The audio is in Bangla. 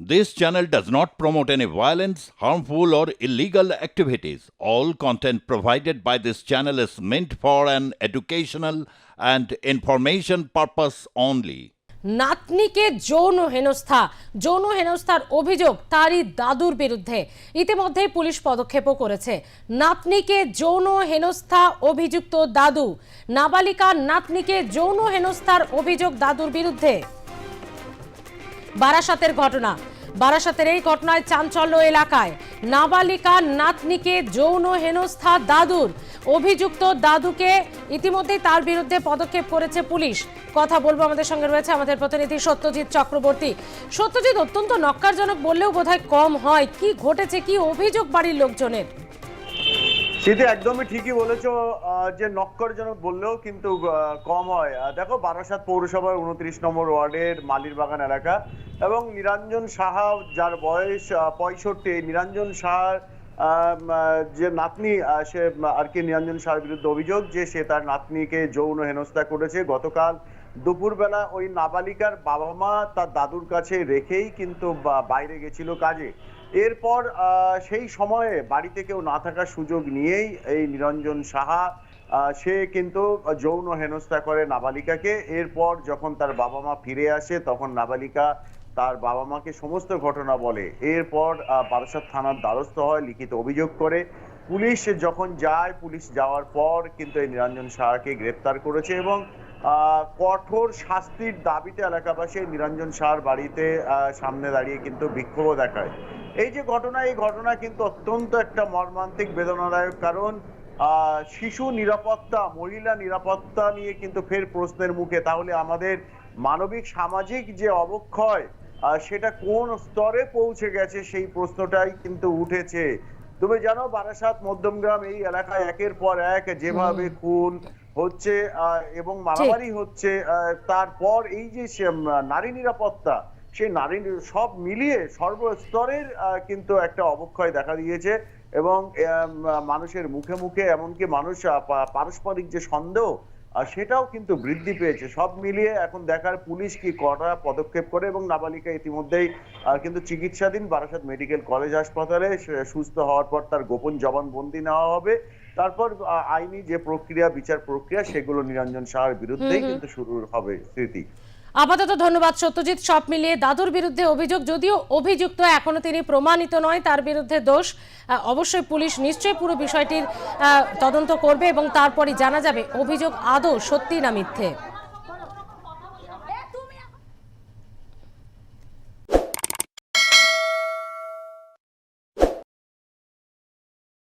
This channel does not promote any violence, harmful, or illegal activities. All content provided by this channel is meant for an educational and information purpose only. নাতনিকে যৌন হেনস্থার অভিযোগ তারই দাদুর বিরুদ্ধে ইতিমধ্যেই পুলিশ পদক্ষেপও করেছে। নাতনিকে যৌন হেনস্থা অভিযুক্ত দাদু, নাবালিকা নাতনিকে যৌন হেনস্থার অভিযোগ দাদুর বিরুদ্ধে। বারাসাতের ঘটনা, বারাসাতের এই ঘটনায় চাঞ্চল্য এলাকায়। নাবালিকা নাতনিকে যৌন হেনস্থা দাদুর, অভিযুক্ত দাদুকে ইতিমধ্যেই তার বিরুদ্ধে পদক্ষেপ করেছে পুলিশ। কথা বলবো, আমাদের সঙ্গে রয়েছে আমাদের প্রতিনিধি সত্যজিৎ চক্রবর্তী। সত্যজিৎ, অত্যন্ত নক্কারজনক বললেও বোধহয় কম হয়, কি ঘটেছে, কি অভিযোগ বাড়ির লোকজনের? সেটা একদমই ঠিকই বলেছো যে নক্করজনক বললেও কিন্তু কম হয়। দেখো, বারাসাত পৌরসভার 29 নম্বর ওয়ার্ডের মালিরবাগান এলাকা এবং নিরঞ্জন সাহা, যার বয়স 65, নিরঞ্জন সাহার যে নাতনি, সে আর কি নিরঞ্জন সাহার বিরুদ্ধে অভিযোগ যে সে তার নাতনিকে যৌন হেনস্থা করেছে। গতকাল দুপুরবেলা ওই নাবালিকার বাবা মা তার দাদুর কাছে রেখেই কিন্তু বাইরে গেছিল কাজে। এরপর সেই সময়ে বাড়িতে কেউ না থাকার সুযোগ নিয়েই এই নিরঞ্জন সাহা সে কিন্তু যৌন হেনস্থা করে নাবালিকাকে। এরপর যখন তার বাবা মা ফিরে আসে তখন নাবালিকা তার বাবা মাকে সমস্ত ঘটনা বলে। এরপর বারাসাত থানার দ্বারস্থ হয়, লিখিত অভিযোগ করে। পুলিশ যখন যায়, পুলিশ যাওয়ার পর কিন্তু এই নিরঞ্জন সাহাকে গ্রেপ্তার করেছে এবং কঠোর শাস্তির দাবিতে এলাকাবাসী নিরঞ্জন সাহার বাড়িতে সামনে দাঁড়িয়ে কিন্তু বিক্ষোভ দেখায়। এই যে ঘটনা, এই ঘটনা কিন্তু অত্যন্ত একটা মর্মান্তিক, বেদনাদায়ক। কারণ শিশু নিরাপত্তা, মহিলা নিরাপত্তা নিয়ে কিন্তু ফের প্রশ্নের মুখে। তাহলে আমাদের মানবিক সামাজিক যে অবক্ষয় সেটা কোন স্তরে পৌঁছে গেছে, সেই প্রশ্নটাই কিন্তু উঠেছে। তুমি জানো, বারাসাত মধ্যমগ্রাম এই এলাকায় একের পর এক যেভাবে খুন হচ্ছে এবং মারামারি হচ্ছে, তারপর এই যে নারী নিরাপত্তা, সেই নারী সব মিলিয়ে সর্বস্তরের কিন্তু একটা অবক্ষয় দেখা দিয়েছে এবং মানুষের মুখে মুখে এমনকি মানুষ পারস্পরিক যে সন্দেহ সেটাও কিন্তু বৃদ্ধি পেয়েছে। সব মিলিয়ে এখন দেখার পুলিশ কি কড়া পদক্ষেপ করে এবং নাবালিকা ইতিমধ্যেই কিন্তু চিকিৎসাধীন বারাসাত মেডিকেল কলেজ হাসপাতালে। সুস্থ হওয়ার পর তার গোপন জবানবন্দি নেওয়া হবে, তারপর আইনি যে প্রক্রিয়া, বিচার প্রক্রিয়া, সেগুলো নিরঞ্জন সাহার বিরুদ্ধেই কিন্তু শুরু হবে। স্মৃতি, আপাতত ধন্যবাদ সত্যজিৎ। সব মিলিয়ে দাদুর বিরুদ্ধে অভিযোগ, যদিও অভিযুক্ত এখনো তিনি প্রমাণিত নয়, তার বিরুদ্ধে দোষ। অবশ্যই পুলিশ নিশ্চয়ই পুরো বিষয়টির তদন্ত করবে এবং তারপরই জানা যাবে অভিযোগ আদৌ সত্যি না মিথ্যে।